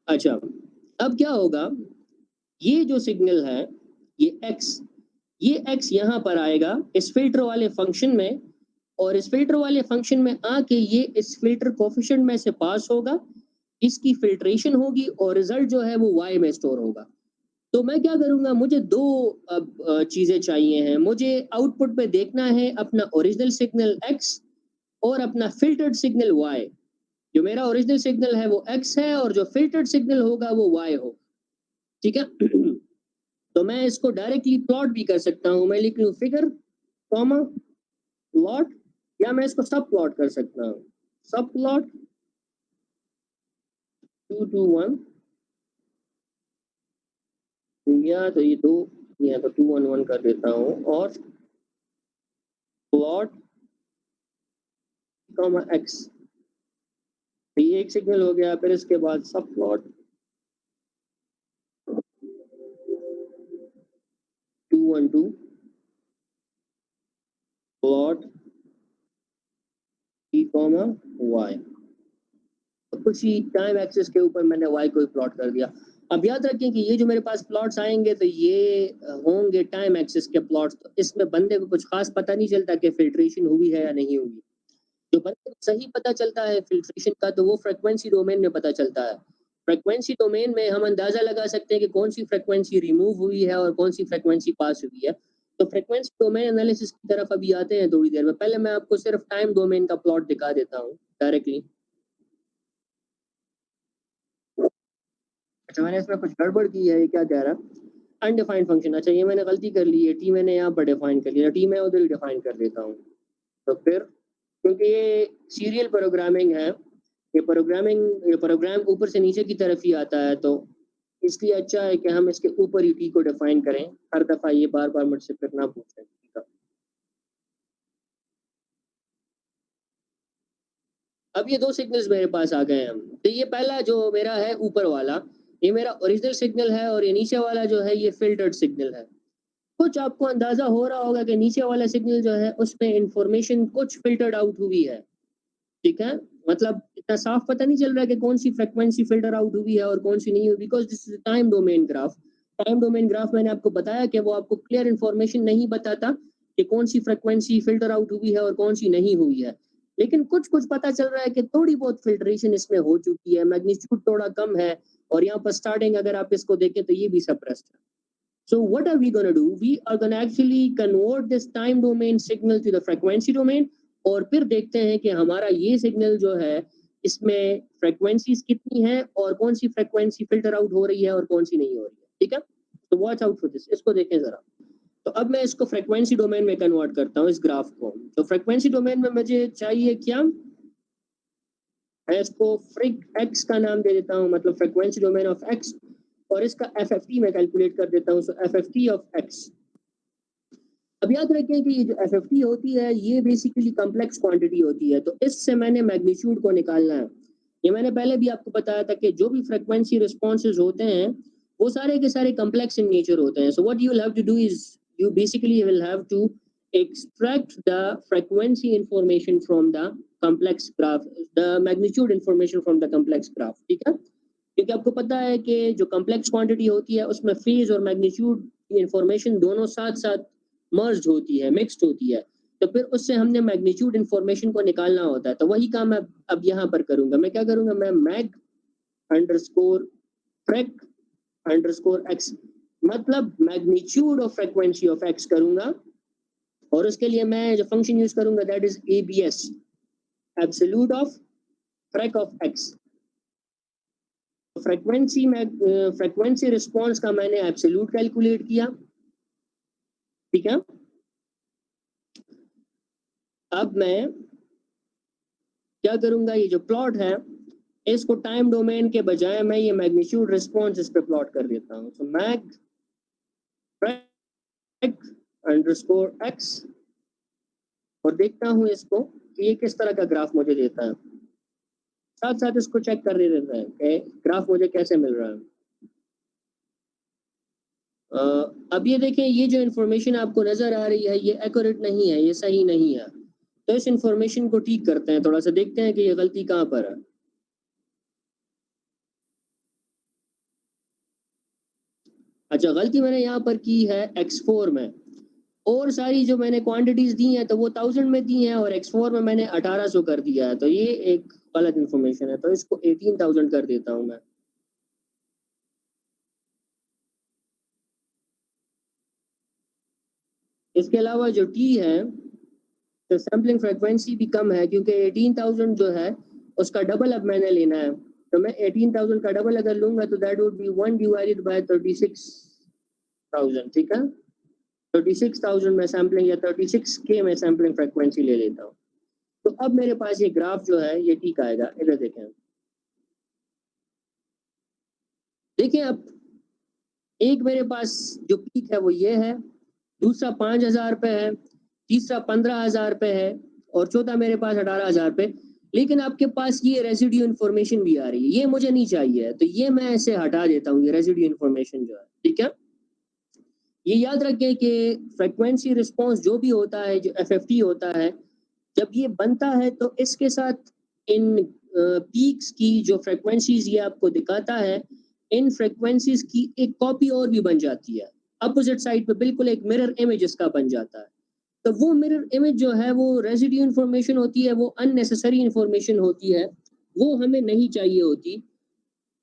अच्छा अब क्या होगा, ये जो सिग्नल है ये x यहाँ पर आएगा इस फिल्टर वाले फंक्शन में और इस फिल्टर वाले फंक्शन में आके ये इस फिल्टर कोफिशिएंट में से पास होगा, इसकी फिल्ट्रेशन होगी और रिजल्ट जो है वो y में स्टोर होगा। तो मैं क्या करूँगा, मुझे दो चीज़ें चाहिए हैं, मुझे आउटपुट पे देखना है अपना ओरिजिनल सिग्नल x और अपना फिल्टर्ड सिग्नल y। जो मेरा ओरिजिनल सिग्नल है वो x है और जो फिल्टर्ड सिग्नल होगा वो y हो, ठीक है। तो मैं इसको डायरेक्टली प्लॉट भी कर सकता हूँ, मैं लिख लूँ फिगर कॉमा प्लॉट, या मैं इसको सब प्लॉट कर सकता हूँ, सब प्लॉट 2 to 1, या तो ये दो या तो 2 1 1 कर देता हूँ और प्लॉट कॉमा x, ये एक सिग्नल हो गया। फिर इसके बाद सब plot 2 1 2 plot t comma y, कुछ ही टाइम एक्सिस के ऊपर मैंने y को ही प्लॉट कर दिया। अब याद रखें कि ये जो मेरे पास प्लॉट्स आएंगे तो ये होंगे टाइम एक्सिस के प्लॉट्स, तो इसमें बंदे को कुछ खास पता नहीं चलता कि फिल्ट्रेशन हुई है या नहीं हुई। जो बंदे को सही पता चलता है फिल्ट्रेशन का, तो वो फ्रीक्वेंसी डोमेन में पता चलता है। फ्रीक्वेंसी डोमेन में हम अंदाजा लगा सकते हैं कि कौन सी फ्रीक्वेंसी रिमूव हुई है और कौन सी फ्रीक्वेंसी पास हुई है। तो फ्रीक्वेंसी डोमेन एनालिसिस की तरफ अभी आते हैं थोड़ी देर में। पहले मैं आपको सिर्फ टाइम डोमेन का प्लॉट दिखा देता हूँ डायरेक्टली। अच्छा, मैंने इसमें कुछ गड़बड़ की है, ये क्या कह रहा है? Undefined function. अच्छा, ये मैंने गलती कर ली है, टी मैंने यहाँ पर डिफाइन कर लिया, टी मैं उधर ही डिफाइन कर देता हूँ। तो फिर क्योंकि ये सीरियल प्रोग्रामिंग है, ये प्रोग्राम ऊपर से नीचे की तरफ ही आता है, तो इसलिए अच्छा है कि हम इसके ऊपर ही टी को डिफाइन करें, हर दफा ये बार बार मुझसे फिर ना पूछें। ठीक है, अब ये दो सिग्नल्स मेरे पास आ गए हैं। तो ये पहला जो मेरा है ऊपर वाला, ये मेरा ओरिजिनल सिग्नल है, और ये नीचे वाला जो है ये फिल्टर्ड सिग्नल है। कुछ आपको अंदाजा हो रहा होगा कि नीचे वाला सिग्नल जो है उसमें इंफॉर्मेशन कुछ फिल्टर्ड आउट हुई है। ठीक है, मतलब इतना साफ पता नहीं चल रहा है कि कौन सी फ्रीक्वेंसी फिल्टर आउट हुई है और कौन सी नहीं हुई, because this is time domain graph. Time domain graph मैंने आपको बताया कि वो आपको क्लियर इन्फॉर्मेशन नहीं बताता कि कौन सी फ्रीक्वेंसी फिल्टर आउट हुई है और कौन सी नहीं हुई है, लेकिन कुछ कुछ पता चल रहा है कि थोड़ी बहुत फिल्ट्रेशन इसमें हो चुकी है, मैग्नीट्यूड थोड़ा कम है, और यहाँ पर स्टार्टिंग अगर आप इसको देखें तो ये भी सप्रेस्ड है। So what are we going to do? We are going to actually convert this time domain signal to the frequency domain, और फिर देखते हैं कि हमारा ये सिग्नल जो है इसमें फ्रीक्वेंसीज कितनी है और कौन सी फ्रीक्वेंसी फिल्टर आउट हो रही है और कौन सी नहीं हो रही है। ठीक है, तो वॉच आउट फॉर दिस, इसको देखें जरा। तो अब मैं इसको फ्रीक्वेंसी डोमेन में कन्वर्ट करता हूँ इस ग्राफ को। तो फ्रीक्वेंसी डोमेन में मुझे चाहिए क्या, मैं इसको फ्रिक एक्स का नाम दे देता हूँ, मतलब फ्रीक्वेंसी डोमेन ऑफ एक्स, और इसका एफएफटी में कैलकुलेट कर देता हूँ। सो एफएफटी ऑफ एक्स। अब याद रखें कि ये जो एफएफटी होती है ये बेसिकली कॉम्प्लेक्स क्वांटिटी होती है, तो इससे मैंने मैग्नीट्यूड को निकालना है। ये मैंने पहले भी आपको बताया था कि जो भी फ्रीक्वेंसी रिस्पॉन्सेज होते हैं वो सारे के सारे कॉम्प्लेक्स इन नेचर होते हैं। So what you will have to do is you basically will have to extract the frequency information from the complex graph, the magnitude information from the complex graph। ठीक है, क्योंकि आपको पता है कि जो कॉम्प्लेक्स क्वांटिटी होती है उसमें फेज और मैग्नीट्यूड की इंफॉर्मेशन दोनों साथ साथ मर्ज होती है, मिक्स्ड होती है, तो फिर उससे हमने मैग्नीट्यूड इंफॉर्मेशन को निकालना होता है। तो वही काम मैं अब यहाँ पर करूंगा। मैं क्या करूंगा, मैं mag underscore freq underscore x, मतलब magnitude of frequency of x करूंगा, और उसके लिए मैं जो फंक्शन यूज करूंगा that is ABS, absolute of freq of x. Frequency में फ्रीक्वेंसी रिस्पॉन्स का मैंने एब्सोल्यूट कैलकुलेट किया। ठीक है, अब मैं क्या करूंगा, ये जो प्लॉट है इसको टाइम डोमेन के बजाय मैं ये मैग्नीट्यूड रिस्पॉन्स इस पे प्लॉट कर देता हूँ। सो मैग अंडरस्कोर एक्स, और देखता हूँ इसको कि ये किस तरह का ग्राफ मुझे देता है, साथ साथ इसको चेक कर रहे रहता है कि ग्राफ मुझे कैसे मिल रहा है। अब ये देखें, ये जो इन्फॉर्मेशन आपको नजर आ रही है ये एक्यूरेट नहीं है, ये सही नहीं है, तो इस इन्फॉर्मेशन को ठीक करते हैं, थोड़ा सा देखते हैं कि ये गलती कहाँ पर है। अच्छा, गलती मैंने यहाँ पर की है x4 में, और सारी जो मैंने क्वांटिटीज दी हैं तो वो 1000 में दी हैं, और x4 में मैंने 1800 कर दिया है, तो ये एक गलत इन्फॉर्मेशन है, तो इसको 18000 कर देता हूँ मैं। इसके अलावा जो t है तो सैम्पलिंग फ्रीक्वेंसी भी कम है, क्योंकि 18000 जो है उसका डबल अब मैंने लेना है, तो मैं 18000 का डबल अगर लूंगा तो that would be 1 divided by 36000। ठीक है, 36000 में सैम्पलिंग या 36K में सैम्पलिंग फ्रीक्वेंसी ले लेता हूँ। तो अब मेरे पास ये ग्राफ जो है ये ठीक आएगा। इधर देखें, देखिए अब एक मेरे पास जो पीक है वो ये है, दूसरा 5000 पे है, तीसरा 15000 पे है, और चौथा मेरे पास 18000 पे। लेकिन आपके पास ये रेसिड्यू इन्फॉर्मेशन भी आ रही है, ये मुझे नहीं चाहिए, तो ये मैं ऐसे हटा देता हूँ, ये रेसिड्यू इन्फॉर्मेशन जो है। ठीक है, ये याद रखें कि फ्रीक्वेंसी रिस्पॉन्स जो भी होता है, जो एफएफटी होता है, जब ये बनता है तो इसके साथ इन पीक्स की जो फ्रीक्वेंसीज ये आपको दिखाता है, इन फ्रीक्वेंसीज की एक कॉपी और भी बन जाती है, अपोजिट साइड पे बिल्कुल एक मिरर इमेज इसका बन जाता है। तो वो मिरर इमेज जो है वो रेजिड्यू इंफॉर्मेशन होती है, वो अननेसेसरी इंफॉर्मेशन होती है, वो हमें नहीं चाहिए होती।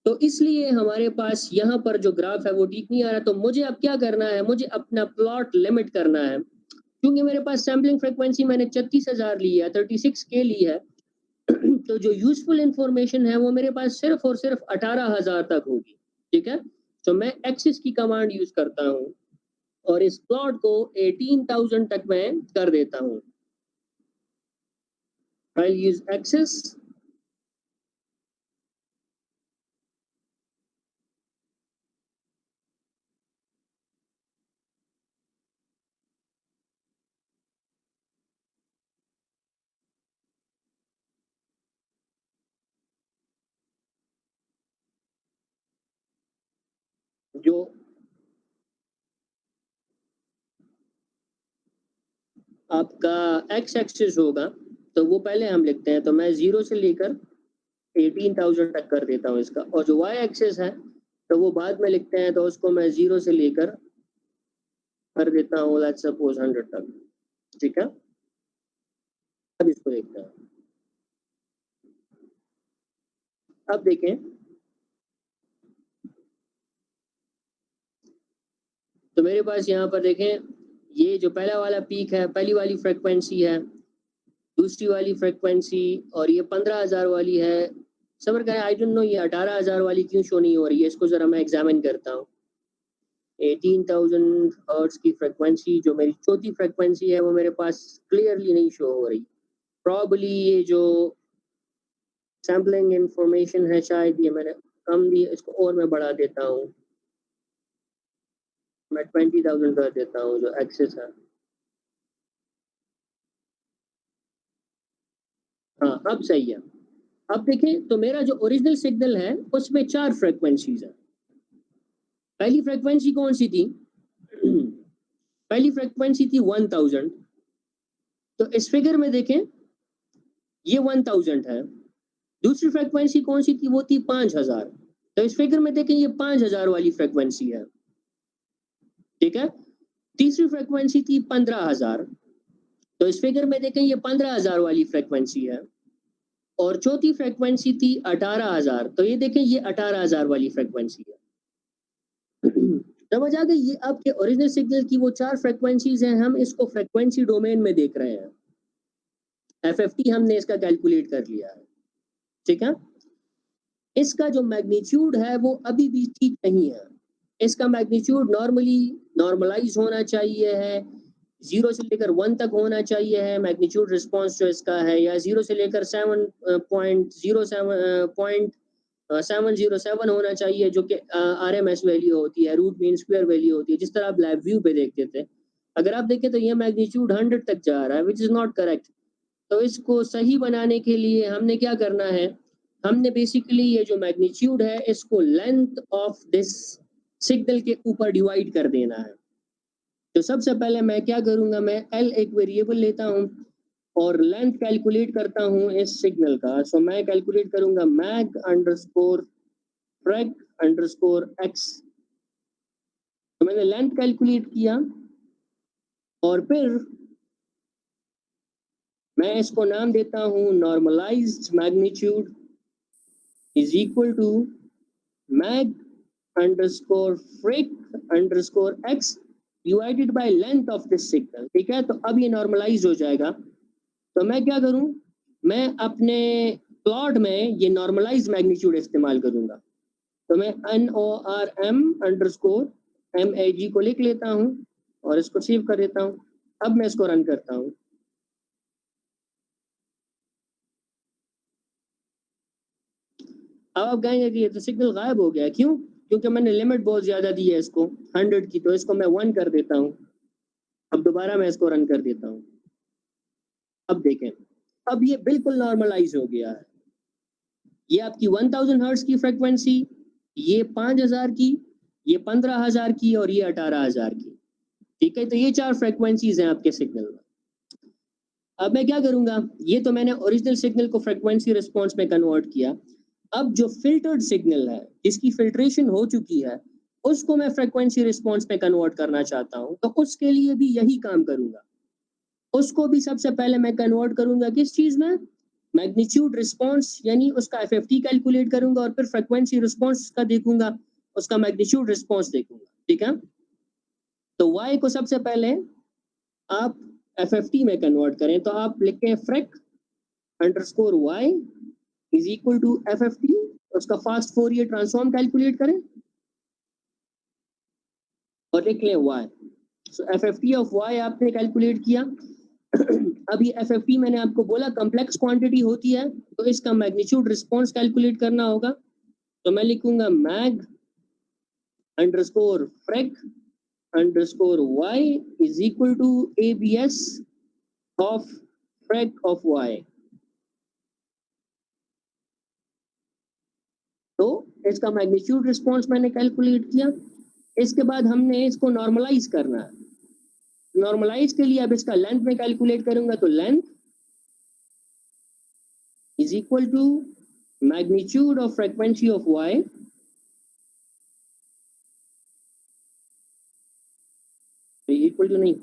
तो इसलिए हमारे पास यहाँ पर जो ग्राफ है वो ठीक नहीं आ रहा। तो मुझे अब क्या करना है, मुझे अपना प्लॉट लिमिट करना है, क्योंकि मेरे पास सैम्पलिंग फ्रीक्वेंसी मैंने 36,000 ली है, 36K ली है। तो जो यूजफुल इंफॉर्मेशन है वो मेरे पास सिर्फ और सिर्फ 18,000 तक होगी, ठीक है। तो मैं एक्सिस की कमांड यूज करता हूँ और इस प्लॉट को 18,000 तक मैं कर देता हूँ। I'll use axis जो आपका एक्स एक्सिस होगा तो वो पहले हम लिखते हैं। तो मैं 0 से लेकर 18,000 तक कर देता हूँ इसका, और जो वाई एक्सिस है तो वो बाद में लिखते हैं, तो उसको मैं 0 से लेकर कर देता हूँ लेट्स सपोज 100 तक, ठीक है। अब इसको देखते हैं। अब देखें तो मेरे पास यहाँ पर देखें, ये जो पहला वाला पीक है, पहली वाली फ्रीक्वेंसी है, दूसरी वाली फ्रीक्वेंसी, और ये 15,000 वाली है। सबर करें, आई डोंट नो ये 18,000 वाली क्यों शो नहीं हो रही है, इसको जरा मैं एग्जामिन करता हूँ। 18,000 हर्ट्ज की फ्रीक्वेंसी जो मेरी चौथी फ्रीक्वेंसी है वो मेरे पास क्लियरली नहीं शो हो रही। प्रॉब्ली ये जो सैम्पलिंग इंफॉर्मेशन है शायद ये मैंने कम दी, इसको और मैं बढ़ा देता हूँ, मैं 20,000 कर देता हूँ जो एक्सेस है। हाँ अब सही है। अब देखें तो मेरा जो ओरिजिनल सिग्नल है उसमें 4 फ्रीक्वेंसीज है। पहली फ्रीक्वेंसी कौन सी थी? पहली फ्रीक्वेंसी थी 1000। तो इस फिगर में देखें ये 1000 है। दूसरी फ्रीक्वेंसी कौन सी थी? वो थी 5000। तो इस फिगर में देखें ये 5000 वाली फ्रीक्वेंसी है, ठीक है। तीसरी फ्रीक्वेंसी थी 15,000। तो इस फिगर में देखें ये 15,000 वाली फ्रीक्वेंसी है। और चौथी फ्रीक्वेंसी थी 18,000। तो ये देखें ये 18,000 वाली फ्रीक्वेंसी है। समझ आ गई? ये आपके ओरिजिनल सिग्नल की वो 4 फ्रीक्वेंसीज हैं, हम इसको फ्रीक्वेंसी डोमेन में देख रहे हैं। एफएफटी हमने इसका कैलकुलेट कर लिया है, ठीक है। इसका जो मैग्नीट्यूड है वो अभी भी ठीक नहीं है। इसका मैग्नीट्यूड नॉर्मली नॉर्मलाइज होना चाहिए है, 0 से लेकर 1 तक होना चाहिए है मैग्नीट्यूड रिस्पांस जो इसका है, या 0 से लेकर 7.07 होना चाहिए, जो कि RMS वैल्यू होती है, रूट मीन स्क्वायर वैल्यू होती है, जिस तरह आप लैब व्यू पे देखते थे। अगर आप देखें तो ये मैग्नीट्यूड 100 तक जा रहा है, विच इज नॉट करेक्ट। तो इसको सही बनाने के लिए हमने क्या करना है, हमने बेसिकली ये जो मैग्नीट्यूड है इसको लेंथ ऑफ दिस सिग्नल के ऊपर डिवाइड कर देना है। तो सबसे पहले मैं क्या करूंगा, मैं L एक वेरिएबल लेता हूं और लेंथ कैलकुलेट करता हूं इस सिग्नल का। सो मैं कैलकुलेट करूंगा mag underscore freq underscore x. तो मैंने लेंथ कैलकुलेट किया और फिर मैं इसको नाम देता हूं normalised magnitude is equal to mag underscore freq underscore x divided by length of this signal, ठीक है। तो अब ये नॉर्मलाइज हो जाएगा। तो मैं क्या करूं, मैं अपने प्लॉट में ये नॉर्मलाइज मैग्नीट्यूड इस्तेमाल करूंगा। तो मैं NORM अंडरस्कोर MAG को लिख लेता हूं और इसको सेव कर देता हूं। अब मैं इसको रन करता हूं। अब आप कहेंगे कि ये तो सिग्नल गायब हो गया, क्यों? क्योंकि मैंने लिमिट बहुत ज्यादा दी है इसको 100 की, तो इसको मैं 1 कर देता हूं। अब दोबारा मैं इसको रन कर देता हूं। अब देखें, अब ये बिल्कुल नॉर्मलाइज हो गया है। ये आपकी 1000 हर्ट्ज की फ्रीक्वेंसी, ये 5000 की, ये 15,000 की और ये 18,000 की, ठीक है। तो ये 4 फ्रीक्वेंसीज हैं आपके सिग्नल में। अब मैं क्या करूंगा, ये तो मैंने ओरिजिनल सिग्नल को फ्रीक्वेंसी रिस्पांस में कन्वर्ट किया। अब जो फिल्टर्ड सिग्नल है, जिसकी फिल्ट्रेशन हो चुकी है, उसको मैं फ्रीक्वेंसी रिस्पांस में कन्वर्ट करना चाहता हूं। तो उसके लिए भी यही काम करूंगा। उसको भी सबसे पहले मैं कन्वर्ट करूंगा किस चीज में, मैग्नीट्यूड रिस्पॉन्स, यानी उसका एफएफटी कैलकुलेट करूंगा और फिर फ्रीक्वेंसी रिस्पॉन्स का देखूंगा, उसका मैग्नीट्यूड रिस्पॉन्स देखूंगा, ठीक है। तो y को सबसे पहले आप एफएफटी में कन्वर्ट करें, तो आप लिखें freq underscore y is equal to FFT, उसका फास्ट फोरियर ट्रांसफॉर्म कैलकुलेट करें और लिख लें y। So FFT of y आपने कैलकुलेट किया। अब ये एफएफटी मैंने आपको बोला कॉम्प्लेक्स क्वांटिटी होती है, तो इसका मैग्नीट्यूड रिस्पॉन्स कैलकुलेट करना होगा। तो मैं लिखूंगा mag underscore freq underscore y is equal to abs of freq of y। तो इसका मैग्नीट्यूड रिस्पॉन्स मैंने कैलकुलेट किया। इसके बाद हमने इसको नॉर्मलाइज करना है। नॉर्मलाइज के लिए अब इसका लेंथ में कैलकुलेट करूंगा, तो length is equal to magnitude of frequency of y equal to नहीं,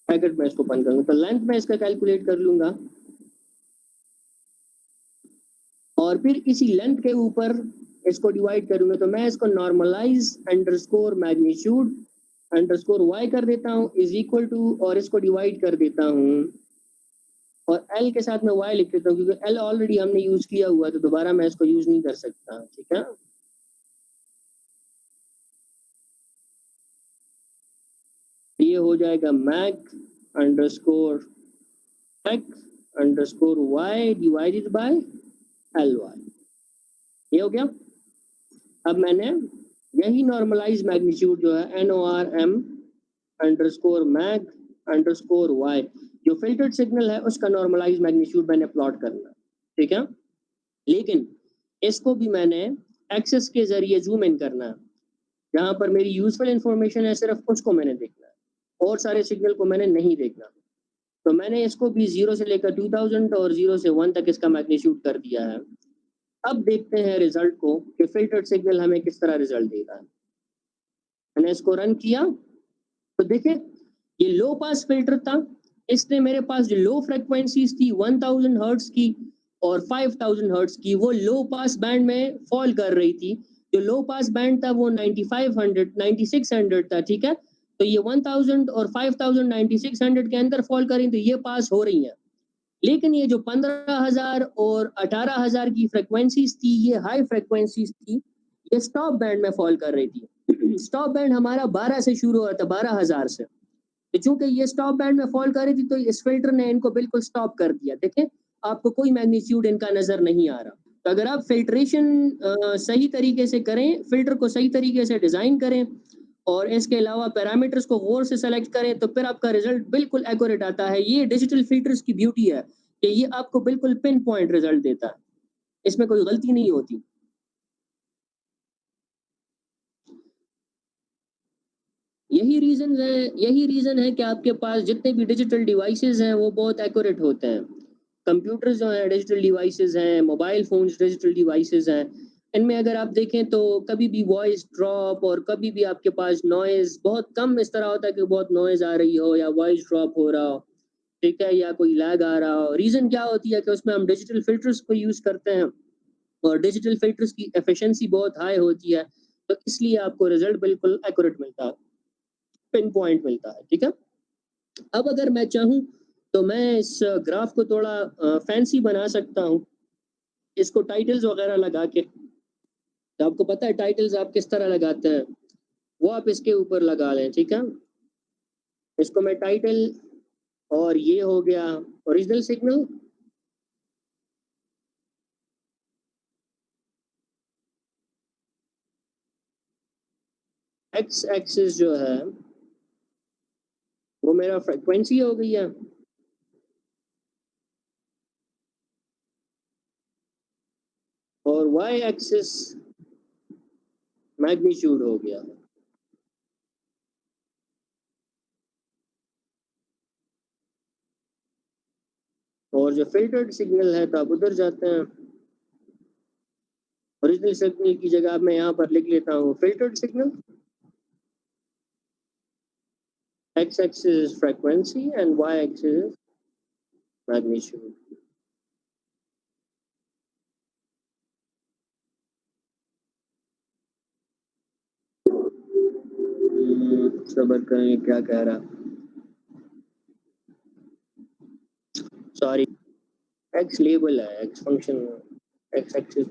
ब्रैकेट में इसको बंद करूंगा, तो लेंथ में इसका कैलकुलेट कर लूंगा और फिर इसी लेंथ के ऊपर इसको डिवाइड करूंगा। तो मैं इसको normalise underscore magnitude underscore y कर देता हूँ इज इक्वल टू, और इसको डिवाइड कर देता हूँ और l के साथ में y लिख देता हूँ, क्योंकि l ऑलरेडी हमने यूज किया हुआ, तो दोबारा मैं इसको यूज नहीं कर सकता, ठीक है। ये हो जाएगा mag underscore x underscore y divided by ly। ये हो गया। अब मैंने यही नॉर्मलाइज मैग्नीट्यूड जो है NORM underscore mag underscore y, जो फिल्टर्ड सिग्नल है उसका नॉर्मलाइज मैग्नीट्यूड मैंने प्लॉट करना, ठीक है। लेकिन इसको भी मैंने एक्सेस के जरिए जूम इन करना है। जहां पर मेरी यूजफुल इंफॉर्मेशन है सिर्फ उसको मैंने देखना है, और सारे सिग्नल को मैंने नहीं देखना। तो मैंने इसको भी 0 से लेकर 2000 और 0 से 1 तक इसका मैग्नीट्यूड कर दिया है। अब देखते हैं रिजल्ट को कि फिल्टर्ड सिग्नल हमें किस तरह रिजल्ट देता है। मैंने इसको रन किया तो देखें ये लो पास फिल्टर था, इसने मेरे पास जो लो फ्रीक्वेंसीज थी 1000 हर्ट्ज की और 5000 हर्ट्ज की, वो लो पास बैंड में फॉल कर रही थी। जो लो पास बैंड था वो 9500 9600 था, ठीक है। तो ये 1000 और 5000 9600 के अंदर फॉल कर रही, तो ये पास हो रही हैं। लेकिन ये जो 15000 और 18000 की फ्रीक्वेंसीज थी, ये हाई फ्रीक्वेंसीज थी, ये स्टॉप बैंड में फॉल कर रही थी। स्टॉप बैंड हमारा 12 से शुरू हुआ था, 12000 से। तो चूंकि ये स्टॉप बैंड में फॉल कर रही थी, तो इस फिल्टर ने इनको बिल्कुल स्टॉप कर दिया। देखें आपको कोई मैग्नीट्यूड इनका नजर नहीं आ रहा। तो अगर आप फिल्ट्रेशन सही तरीके से करें, फिल्टर को सही तरीके से डिजाइन करें और इसके अलावा पैरामीटर्स को गौर से सेलेक्ट करें, तो फिर आपका रिजल्ट बिल्कुल एक्यूरेट आता है। ये डिजिटल फिल्टर्स की ब्यूटी है कि ये आपको बिल्कुल पिन पॉइंट रिजल्ट देता है, इसमें कोई गलती नहीं होती। यही रीजन है कि आपके पास जितने भी डिजिटल डिवाइसेस हैं वो बहुत एक्यूरेट होते हैं। कंप्यूटर जो है डिजिटल डिवाइसेस हैं, मोबाइल फोन्स डिजिटल डिवाइसेस हैं। इनमें अगर आप देखें तो कभी भी वॉइस ड्रॉप और कभी भी आपके पास नॉइज बहुत कम इस तरह होता है कि बहुत नॉइज आ रही हो या वॉइस ड्रॉप हो रहा हो, ठीक है, या कोई लैग आ रहा हो। रीजन क्या होती है कि उसमें हम डिजिटल फिल्टर्स को यूज करते हैं और डिजिटल फिल्टर्स की एफिशिएंसी बहुत हाई होती है, तो इसलिए आपको रिजल्ट बिल्कुल एक्यूरेट मिलता है, पिन पॉइंट मिलता है, ठीक है। अब अगर मैं चाहूँ तो मैं इस ग्राफ को थोड़ा फैंसी बना सकता हूँ, इसको टाइटल्स वगैरह लगा के। तो आपको पता है टाइटल्स आप किस तरह लगाते हैं, वो आप इसके ऊपर लगा लें, ठीक है। इसको मैं टाइटल, और ये हो गया ओरिजिनल सिग्नल, एक्स एक्सिस जो है वो मेरा फ्रीक्वेंसी हो गई है, और वाई एक्सिस मैग्नीट्यूड हो गया। और जो फिल्टर्ड सिग्नल है तो आप उधर जाते हैं, ओरिजिनल सिग्नल की जगह मैं यहाँ पर लिख लेता हूँ filtered signal, x-axis is frequency and y-axis is magnitude. सबर करें, क्या कह रहा, सॉरी x लेबल है, x फंक्शन, x एक्सिस।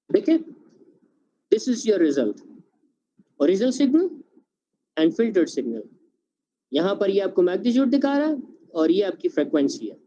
देखिए, this is your result, original signal and filtered signal. यहाँ पर ये आपको मैग्नीट्यूड दिखा रहा है और ये आपकी फ्रीक्वेंसी है।